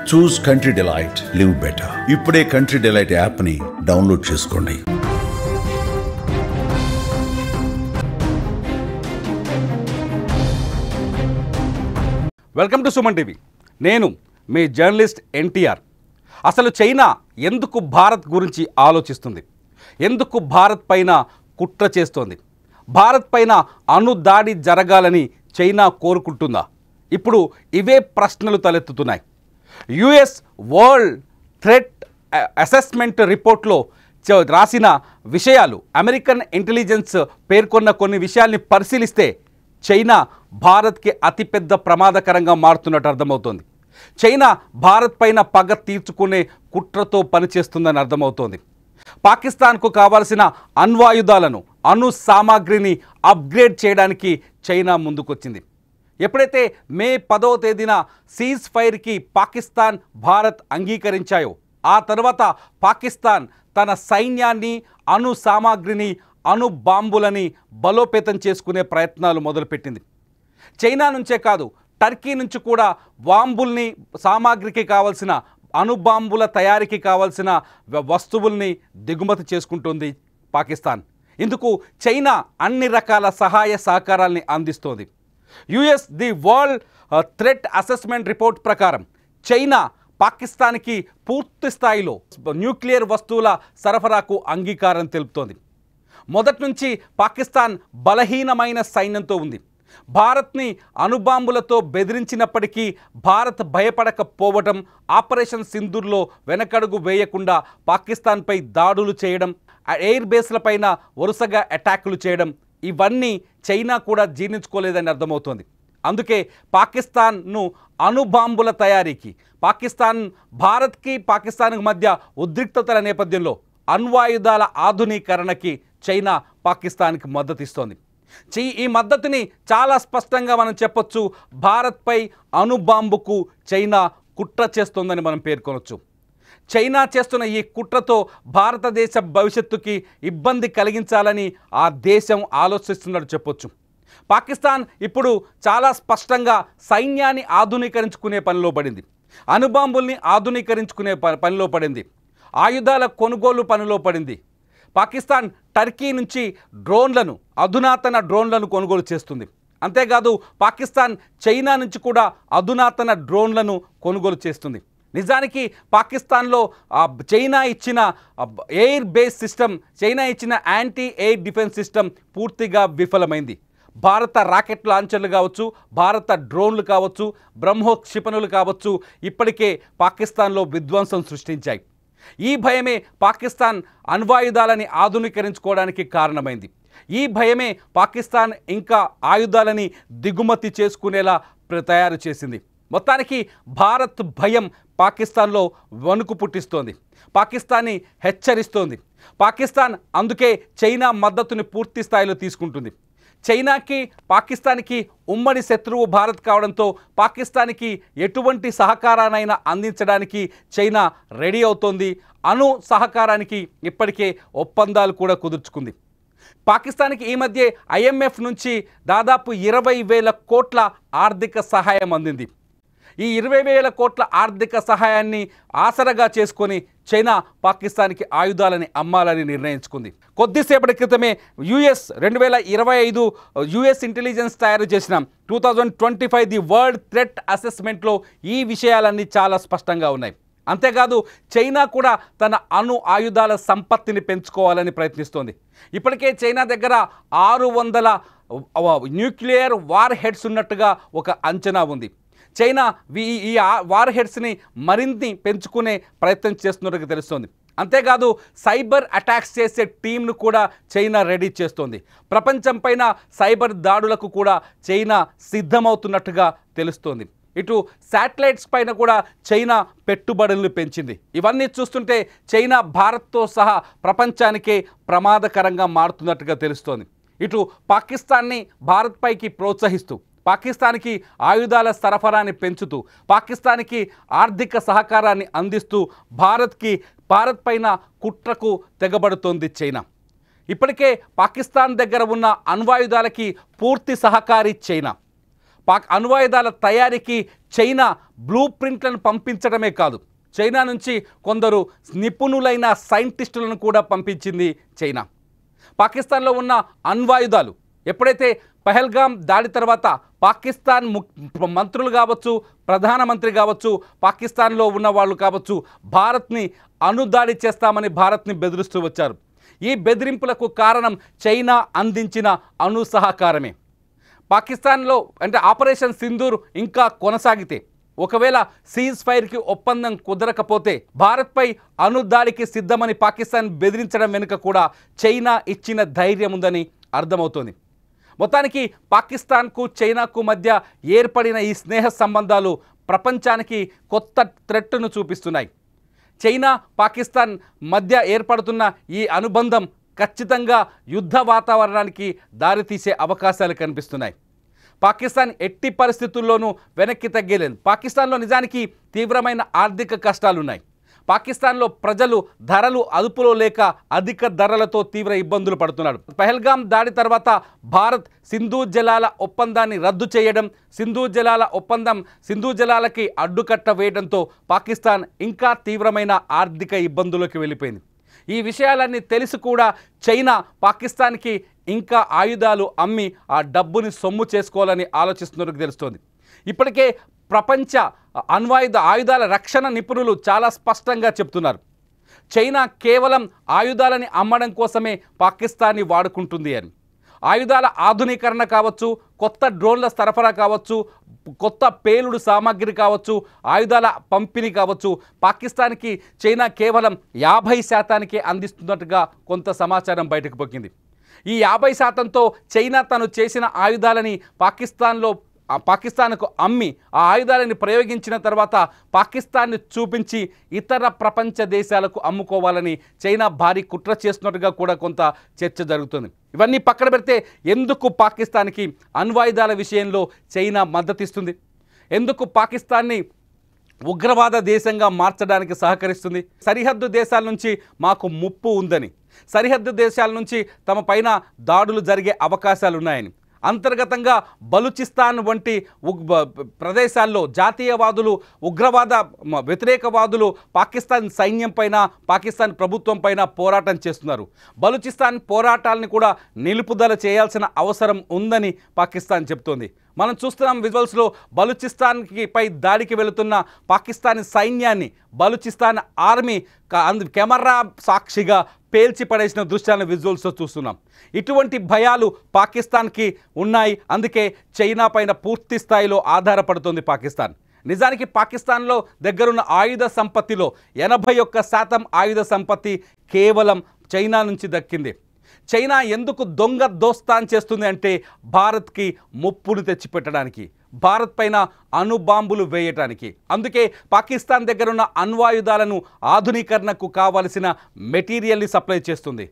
చూస్ country delight, live better. ఇప్పుడే country delight యాప్ని download చేసుకోండి. Welcome to Suman TV. నేను మీ జర్నలిస్ట్ ఎన్టీఆర్. అసలు చైనా ఎందుకు భారత్ గురించి ఆలోచిస్తుంది? ఎందుకు భారత్ పైన కుట్ర చేస్తోంది? భారత్ పైన అణుదాడి జరగాలని చైనా కోరుకుంటుందా? ఇప్పుడు ఇవే ప్రశ్నలు తలెత్తుతున్నాయి. యుఎస్ వరల్డ్ థ్రెట్ అసెస్మెంట్ రిపోర్ట్లో రాసిన విషయాలు, అమెరికన్ ఇంటెలిజెన్స్ పేర్కొన్న కొన్ని విషయాల్ని పరిశీలిస్తే చైనా భారత్కి అతిపెద్ద ప్రమాదకరంగా మారుతున్నట్టు అర్థమవుతోంది. చైనా భారత్ పైన పగ తీర్చుకునే కుట్రతో పనిచేస్తుందని అర్థమవుతోంది. పాకిస్తాన్కు కావాల్సిన అణ్వాయుధాలను, అణు సామాగ్రిని అప్గ్రేడ్ చేయడానికి చైనా ముందుకొచ్చింది. ఎప్పుడైతే మే 10వ తేదీన సీజ్ ఫైర్కి పాకిస్తాన్, భారత్ అంగీకరించాయో ఆ తర్వాత పాకిస్తాన్ తన సైన్యాన్ని, అణు సామాగ్రిని, అణు బాంబులని బలోపేతం చేసుకునే ప్రయత్నాలు మొదలుపెట్టింది. చైనా నుంచే కాదు, టర్కీ నుంచి కూడా బాంబుల్ని, సామాగ్రికి కావాల్సిన అణుబాంబుల తయారీకి కావాల్సిన వస్తువుల్ని దిగుమతి చేసుకుంటుంది పాకిస్తాన్. ఇందుకు చైనా అన్ని రకాల సహాయ సహకారాల్ని అందిస్తోంది. US the world threat assessment report ప్రకారం చైనా పాకిస్తాన్కి పూర్తి స్థాయిలో న్యూక్లియర్ వస్తువుల సరఫరాకు అంగీకారం తెలుపుతోంది. మొదటి నుంచి పాకిస్తాన్ బలహీనమైన సైన్యంతో ఉంది. భారత్ని అణుబాంబులతో బెదిరించినప్పటికీ భారత్ భయపడకపోవడం, ఆపరేషన్ సింధూర్లో వెనకడుగు వేయకుండా పాకిస్తాన్పై దాడులు చేయడం, ఎయిర్ బేస్లపైన వరుసగా అటాకులు చేయడం, ఇవన్నీ చైనా కూడా జీర్ణించుకోలేదని అర్థమవుతోంది. అందుకే పాకిస్తాన్ను అణుబాంబుల తయారీకి, భారత్కి పాకిస్తాన్కి మధ్య ఉద్రిక్తతల నేపథ్యంలో అణ్వాయుధాల ఆధునీకరణకి చైనా పాకిస్తాన్కి మద్దతిస్తోంది. ఈ మద్దతుని చాలా స్పష్టంగా మనం చెప్పొచ్చు. భారత్పై అణుబాంబుకు చైనా కుట్ర చేస్తోందని మనం పేర్కొనవచ్చు. చైనా చేస్తున్న ఈ కుట్రతో భారతదేశ భవిష్యత్తుకి ఇబ్బంది కలిగించాలని ఆ దేశం ఆలోచిస్తున్నట్టు చెప్పొచ్చు. పాకిస్తాన్ ఇప్పుడు చాలా స్పష్టంగా సైన్యాన్ని ఆధునీకరించుకునే పనిలో పడింది, అణుబాంబుల్ని ఆధునీకరించుకునే పనిలో పడింది, ఆయుధాల కొనుగోలు పనిలో పడింది. పాకిస్తాన్ టర్కీ నుంచి డ్రోన్లను, అధునాతన డ్రోన్లను కొనుగోలు చేస్తుంది. అంతేకాదు పాకిస్తాన్ చైనా నుంచి కూడా అధునాతన డ్రోన్లను కొనుగోలు చేస్తుంది. నిజానికి పాకిస్తాన్లో చైనా ఇచ్చిన ఎయిర్ బేస్ సిస్టమ్, చైనా ఇచ్చిన యాంటీ ఎయిర్ డిఫెన్స్ సిస్టమ్ పూర్తిగా విఫలమైంది. భారత రాకెట్ లాంచర్లు కావచ్చు, భారత డ్రోన్లు కావచ్చు, బ్రహ్మోస్ క్షిపణులు కావచ్చు, ఇప్పటికే పాకిస్తాన్లో విధ్వంసం సృష్టించాయి. ఈ భయమే పాకిస్తాన్ అణ్వాయుధాలని ఆధునీకరించుకోవడానికి కారణమైంది. ఈ భయమే పాకిస్తాన్ ఇంకా ఆయుధాలని దిగుమతి చేసుకునేలా తయారు చేసింది. మొత్తానికి భారత్ భయం పాకిస్తాన్లో వణుకు పుట్టిస్తోంది, పాకిస్తాన్ని హెచ్చరిస్తోంది. పాకిస్తాన్ అందుకే చైనా మద్దతుని పూర్తి స్థాయిలో తీసుకుంటుంది. చైనాకి, పాకిస్తాన్కి ఉమ్మడి శత్రువు భారత్ కావడంతో పాకిస్తాన్కి ఎటువంటి సహకారానైనా అందించడానికి చైనా రెడీ అవుతోంది. అణు సహకారానికి ఇప్పటికే ఒప్పందాలు కూడా కుదుర్చుకుంది. పాకిస్తాన్కి ఈ మధ్య IMF నుంచి దాదాపు 20,000 కోట్ల ఆర్థిక సహాయం అందింది. ఈ 20,000 కోట్ల ఆర్థిక సహాయాన్ని ఆసరగా చేసుకొని చైనా పాకిస్తాన్కి ఆయుధాలని అమ్మాలని నిర్ణయించుకుంది. కొద్దిసేపటి క్రితమే 2025 యుఎస్ ఇంటెలిజెన్స్ తయారు చేసిన 2025 ది వరల్డ్ థ్రెట్ అసెస్మెంట్లో ఈ విషయాలన్నీ చాలా స్పష్టంగా ఉన్నాయి. అంతేకాదు చైనా కూడా తన అణు ఆయుధాల సంపత్తిని పెంచుకోవాలని ప్రయత్నిస్తోంది. ఇప్పటికే చైనా దగ్గర 600 న్యూక్లియర్ వార్ హెడ్స్ ఉన్నట్టుగా ఒక అంచనా ఉంది. చైనా ఈ వార్ హెడ్స్ని మరింత పెంచుకునే ప్రయత్నం చేస్తున్నట్టుగా తెలుస్తోంది. అంతేకాదు సైబర్ అటాక్స్ చేసే టీంను కూడా చైనా రెడీ చేస్తోంది. ప్రపంచం పైన సైబర్ దాడులకు కూడా చైనా సిద్ధమవుతున్నట్టుగా తెలుస్తోంది. ఇటు శాటిలైట్స్ పైన కూడా చైనా పెట్టుబడులను పెంచింది. ఇవన్నీ చూస్తుంటే చైనా భారత్తో సహా ప్రపంచానికే ప్రమాదకరంగా మారుతున్నట్టుగా తెలుస్తోంది. ఇటు పాకిస్తాన్ని భారత్ పైకి ప్రోత్సహిస్తూ, పాకిస్తాన్కి ఆయుధాల సరఫరాని పెంచుతూ, పాకిస్తాన్కి ఆర్థిక సహకారాన్ని అందిస్తూ భారత్ పైన కుట్రకు తెగబడుతోంది చైనా. ఇప్పటికే పాకిస్తాన్ దగ్గర ఉన్న అణ్వాయుధాలకి పూర్తి సహకారి చైనా. అణ్వాయుధాల తయారీకి చైనా బ్లూ ప్రింట్లను పంపించడమే కాదు, చైనా నుంచి కొందరు నిపుణులైన సైంటిస్టులను కూడా పంపించింది చైనా. పాకిస్తాన్లో ఉన్న అణ్వాయుధాలు ఎప్పుడైతే పహల్గామ్ దాడి తర్వాత పాకిస్తాన్ మంత్రులు కావచ్చు, ప్రధానమంత్రి కావచ్చు, పాకిస్తాన్లో ఉన్న వాళ్ళు కావచ్చు, భారత్ని అణుదాడి చేస్తామని భారత్ని బెదిరిస్తూ వచ్చారు. ఈ బెదిరింపులకు కారణం చైనా అందించిన అణు సహకారమే. పాకిస్తాన్లో అంటే ఆపరేషన్ సింధూర్ ఇంకా కొనసాగితే, ఒకవేళ సీజ్ ఫైర్కి ఒప్పందం కుదరకపోతే భారత్పై అణుదాడికి సిద్ధమని పాకిస్తాన్ బెదిరించడం వెనుక కూడా చైనా ఇచ్చిన ధైర్యం ఉందని అర్థమవుతోంది. మొత్తానికి పాకిస్తాన్కు చైనాకు మధ్య ఏర్పడిన ఈ స్నేహ సంబంధాలు ప్రపంచానికి కొత్త థ్రెట్ను చూపిస్తున్నాయి. చైనా పాకిస్తాన్ మధ్య ఏర్పడుతున్న ఈ అనుబంధం ఖచ్చితంగా యుద్ధ వాతావరణానికి దారితీసే అవకాశాలు కనిపిస్తున్నాయి. పాకిస్తాన్ ఎట్టి పరిస్థితుల్లోనూ వెనక్కి తగ్గలేదు. పాకిస్తాన్లో నిజానికి తీవ్రమైన ఆర్థిక కష్టాలున్నాయి. పాకిస్తాన్లో ప్రజలు ధరలు అదుపులో లేక అధిక ధరలతో తీవ్ర ఇబ్బందులు పడుతున్నారు. పహల్గామ్ దాడి తర్వాత భారత్ సింధు జలాల ఒప్పందాన్ని రద్దు చేయడం, సింధు జలాలకి అడ్డుకట్ట వేయడంతో పాకిస్తాన్ ఇంకా తీవ్రమైన ఆర్థిక ఇబ్బందుల్లోకి వెళ్ళిపోయింది. ఈ విషయాలన్నీ తెలిసి కూడా చైనా పాకిస్తాన్కి ఇంకా ఆయుధాలు అమ్మి ఆ డబ్బుని సొమ్ము చేసుకోవాలని ఆలోచిస్తున్నట్టు తెలుస్తోంది. ఇప్పటికే ప్రపంచ ఆయుధాల రక్షణ నిపుణులు చాలా స్పష్టంగా చెప్తున్నారు, చైనా కేవలం ఆయుధాలని అమ్మడం కోసమే పాకిస్తాన్ని వాడుకుంటుంది అని. ఆయుధాల ఆధునీకరణ కావచ్చు, కొత్త డ్రోన్ల సరఫరా కావచ్చు, కొత్త పేలుడు సామాగ్రి కావచ్చు, ఆయుధాల పంపిణీ కావచ్చు, పాకిస్తాన్కి చైనా కేవలం 50% అందిస్తున్నట్టుగా కొంత సమాచారం బయటకు పొక్కింది. ఈ 50%తో చైనా తను చేసిన ఆయుధాలని పాకిస్తాన్కు అమ్మి ఆ ఆయుధాలని ప్రయోగించిన తర్వాత పాకిస్తాన్ని చూపించి ఇతర ప్రపంచ దేశాలకు అమ్ముకోవాలని చైనా భారీ కుట్ర చేస్తున్నట్టుగా కూడా కొంత చర్చ జరుగుతుంది. ఇవన్నీ పక్కన పెడితే ఎందుకు పాకిస్తాన్కి అణ్వాయుధాల విషయంలో చైనా మద్దతిస్తుంది? ఎందుకు పాకిస్తాన్ని ఉగ్రవాద దేశంగా మార్చడానికి సహకరిస్తుంది? సరిహద్దు దేశాల నుంచి మాకు ముప్పు ఉందని, సరిహద్దు దేశాల నుంచి తమ పైన దాడులు జరిగే అవకాశాలు ఉన్నాయని, అంతర్గతంగా బలూచిస్తాన్ వంటి ప్రదేశాల్లో జాతీయవాదులు, ఉగ్రవాద వ్యతిరేకవాదులు పాకిస్తాన్ సైన్యం పైన, పాకిస్తాన్ ప్రభుత్వం పైన పోరాటం చేస్తున్నారు. బలూచిస్తాన్ పోరాటాలను కూడా నిలుపుదల చేయాల్సిన అవసరం ఉందని పాకిస్తాన్ చెప్తోంది. మనం చూస్తున్నాం విజువల్స్లో బలూచిస్తాన్కి పై దాడికి వెళుతున్న పాకిస్తానీ సైన్యాన్ని బలూచిస్తాన్ ఆర్మీ కెమెరా సాక్షిగా పేల్చి పడేసిన దృశ్యాలను విజువల్స్లో చూస్తున్నాం. ఇటువంటి భయాలు పాకిస్తాన్కి ఉన్నాయి. అందుకే చైనా పైన పూర్తి స్థాయిలో ఆధారపడుతుంది పాకిస్తాన్. నిజానికి పాకిస్తాన్లో దగ్గరున్న ఆయుధ సంపత్తిలో 81% ఆయుధ సంపత్తి కేవలం చైనా నుంచి దక్కింది. చైనా ఎందుకు దొంగ దోస్తాన్ చేస్తుంది అంటే భారత్కి ముప్పును తెచ్చిపెట్టడానికి, భారత్ పైన అణుబాంబులు వేయటానికి. అందుకే పాకిస్తాన్ దగ్గర ఉన్న అణ్వాయుధాలను ఆధునీకరణకు కావలసిన మెటీరియల్ని సప్లై చేస్తుంది.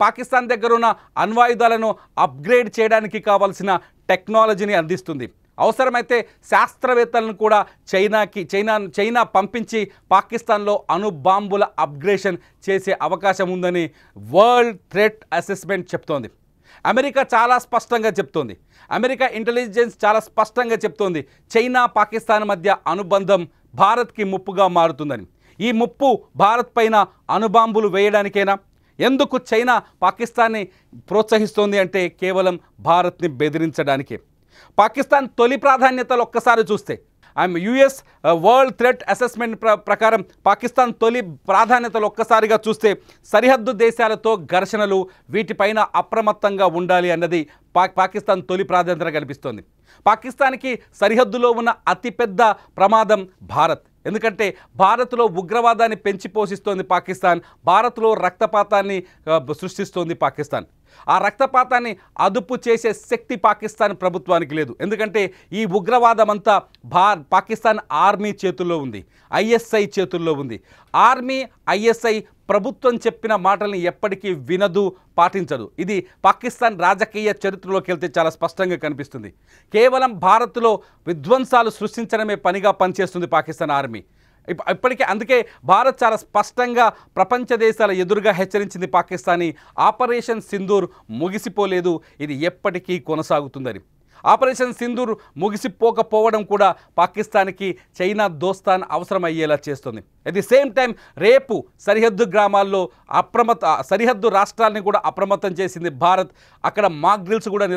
పాకిస్తాన్ దగ్గర ఉన్న అణ్వాయుధాలను అప్గ్రేడ్ చేయడానికి కావాల్సిన టెక్నాలజీని అందిస్తుంది. అవసరమైతే శాస్త్రవేత్తలను కూడా చైనా పంపించి పాకిస్తాన్లో అణుబాంబుల అప్గ్రేషన్ చేసే అవకాశం ఉందని వరల్డ్ థ్రెట్ అసెస్మెంట్ చెప్తోంది. అమెరికా చాలా స్పష్టంగా చెప్తోంది, అమెరికా ఇంటెలిజెన్స్ చాలా స్పష్టంగా చెప్తోంది, చైనా పాకిస్తాన్ మధ్య అనుబంధం భారత్కి ముప్పుగా మారుతుందని. ఈ ముప్పు భారత్ పైన అణుబాంబులు వేయడానికైనా? ఎందుకు చైనా పాకిస్తాన్ని ప్రోత్సహిస్తోంది అంటే కేవలం భారత్ని బెదిరించడానికే. పాకిస్తాన్ తొలి ప్రాధాన్యతలు ఒక్కసారి చూస్తే యుఎస్ వరల్డ్ థ్రెట్ అసెస్మెంట్ ప్రకారం పాకిస్తాన్ తొలి ప్రాధాన్యతలు ఒక్కసారిగా చూస్తే సరిహద్దు దేశాలతో ఘర్షణలు, వీటిపైన అప్రమత్తంగా ఉండాలి అన్నది పాకిస్తాన్ తొలి ప్రాధాన్యతగా కనిపిస్తోంది. పాకిస్తాన్కి సరిహద్దులో ఉన్న అతిపెద్ద ప్రమాదం భారత్. ఎందుకంటే భారత్లో ఉగ్రవాదాన్ని పెంచి పోషిస్తోంది పాకిస్తాన్, భారత్లో రక్తపాతాన్ని సృష్టిస్తోంది పాకిస్తాన్. ఆ రక్తపాతాన్ని అదుపు చేసే శక్తి పాకిస్తాన్ ప్రభుత్వానికి లేదు. ఎందుకంటే ఈ ఉగ్రవాదం అంతా పాకిస్తాన్ ఆర్మీ చేతుల్లో ఉంది, ఐఎస్ఐ చేతుల్లో ఉంది. ఆర్మీ, ఐఎస్ఐ ప్రభుత్వం చెప్పిన మాటల్ని ఎప్పటికీ వినదు, పాటించదు. ఇది పాకిస్తాన్ రాజకీయ చరిత్రలోకి వెళ్తే చాలా స్పష్టంగా కనిపిస్తుంది. కేవలం భారత్లో విధ్వంసాలు సృష్టించడమే పనిగా పనిచేస్తుంది పాకిస్తాన్ ఆర్మీ ఇప్పటికే. అందుకే భారత్ చాలా స్పష్టంగా ప్రపంచ దేశాల ఎదురుగా హెచ్చరించింది పాకిస్తాన్ని, ఆపరేషన్ సింధూర్ ముగిసిపోలేదు, ఇది ఎప్పటికీ కొనసాగుతుందని. ఆపరేషన్ సింధూర్ ముగిసిపోకపోవడం కూడా పాకిస్తాన్కి చైనా దోస్తాన్ అవసరమయ్యేలా చేస్తుంది. అట్ ది సేమ్ టైం రేపు సరిహద్దు గ్రామాల్లో సరిహద్దు రాష్ట్రాలని కూడా అప్రమత్తం చేసింది భారత్. అక్కడ మాక్ డ్రిల్స్ కూడా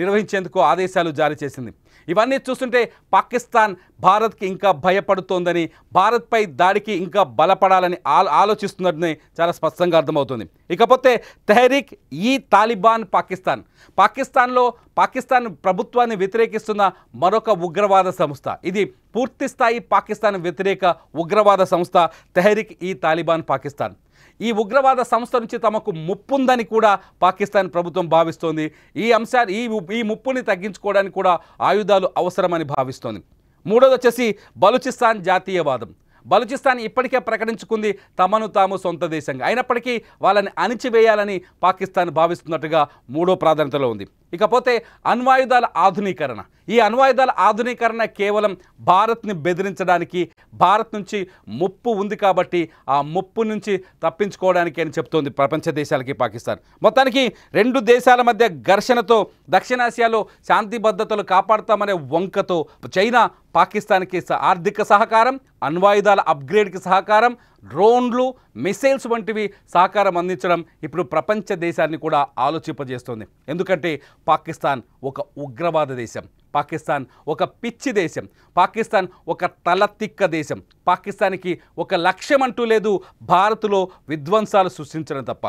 నిర్వహించేందుకు ఆదేశాలు జారీ చేసింది. ఇవన్నీ చూస్తుంటే పాకిస్తాన్ భారత్కి ఇంకా భయపడుతోందని, భారత్పై దాడికి ఇంకా బలపడాలని ఆలోచిస్తున్నదని చాలా స్పష్టంగా అర్థమవుతుంది. ఇకపోతే తెహ్రీక్ ఈ తాలిబాన్ పాకిస్తాన్ ప్రభుత్వాన్ని వ్యతిరేకిస్తున్న మరొక ఉగ్రవాద సంస్థ. ఇది పూర్తిస్థాయి పాకిస్తాన్ వ్యతిరేక ఉగ్రవాద సంస్థ తెహ్రీక్ ఈ తాలిబాన్ పాకిస్తాన్. ఈ ఉగ్రవాద సంస్థ నుంచి తమకు ముప్పుందని కూడా పాకిస్తాన్ ప్రభుత్వం భావిస్తోంది. ఈ ముప్పుని తగ్గించుకోవడానికి కూడా ఆయుధాలు అవసరమని భావిస్తోంది. మూడోది వచ్చేసి బలూచిస్తాన్ జాతీయవాదం. బలూచిస్తాన్ ఇప్పటికే ప్రకటించుకుంది తమను తాము సొంత దేశంగా. అయినప్పటికీ వాళ్ళని అణిచివేయాలని పాకిస్తాన్ భావిస్తున్నట్టుగా మూడో ప్రాధాన్యతలో ఉంది. ఇకపోతే అణ్వాయుధాల ఆధునీకరణ. ఈ అణ్వాయుధాల ఆధునీకరణ కేవలం భారత్ని బెదిరించడానికి, భారత్ నుంచి ముప్పు ఉంది కాబట్టి ఆ ముప్పు నుంచి తప్పించుకోవడానికి అని చెప్తోంది ప్రపంచ దేశాలకి పాకిస్తాన్. మొత్తానికి రెండు దేశాల మధ్య ఘర్షణతో దక్షిణాసియాలో శాంతి భద్రతలు కాపాడుతామనే వంకతో చైనా పాకిస్తాన్కి ఆర్థిక సహకారం, అణ్వాయుధాల అప్గ్రేడ్కి సహకారం, డ్రోన్లు, మిసైల్స్ వంటివి సహకారం అందించడం ఇప్పుడు ప్రపంచ దేశాన్ని కూడా ఆలోచింపజేస్తోంది. ఎందుకంటే పాకిస్తాన్ ఒక ఉగ్రవాద దేశం, పాకిస్తాన్ ఒక పిచ్చి దేశం, పాకిస్తాన్ ఒక తలతిక్క దేశం. పాకిస్తాన్కి ఒక లక్ష్యం అంటూ లేదు, భారత్లో విధ్వంసాలు సృష్టించడం తప్ప.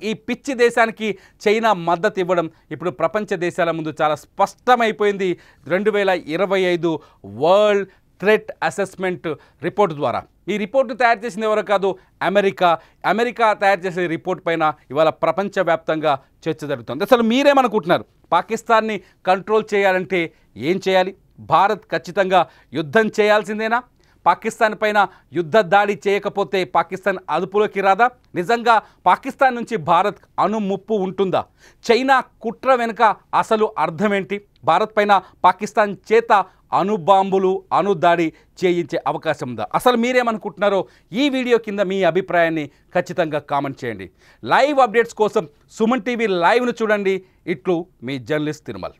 ఈ పిచ్చి దేశానికి చైనా మద్దతు ఇవ్వడం ఇప్పుడు ప్రపంచ దేశాల ముందు చాలా స్పష్టమైపోయింది 2025 వరల్డ్ థ్రెట్ అసెస్మెంట్ రిపోర్ట్ ద్వారా. ఈ రిపోర్టు తయారు చేసింది ఎవరో కాదు, అమెరికా తయారు చేసే రిపోర్ట్ పైన ఇవాళ ప్రపంచవ్యాప్తంగా చర్చ జరుగుతుంది. అసలు మీరేమనుకుంటున్నారు? పాకిస్తాన్ని కంట్రోల్ చేయాలంటే ఏం చేయాలి? భారత్ ఖచ్చితంగా యుద్ధం చేయాల్సిందేనా? పాకిస్తాన్ పైన యుద్ధ దాడి చేయకపోతే పాకిస్తాన్ అదుపులోకి రాదా? నిజంగా పాకిస్తాన్ నుంచి భారత్ అణుముప్పు ఉంటుందా? చైనా కుట్ర వెనుక అసలు అర్థమేంటి? భారత్ పైన పాకిస్తాన్ చేత అణుబాంబులు, అణుదాడి చేయించే అవకాశం ఉందా? అసలు మీరేమనుకుంటున్నారో ఈ వీడియో కింద మీ అభిప్రాయాన్ని ఖచ్చితంగా కామెంట్ చేయండి. లైవ్ అప్డేట్స్ కోసం సుమన్ టీవీ లైవ్ను చూడండి. ఇట్లు మీ జర్నలిస్ట్ తిరుమల్.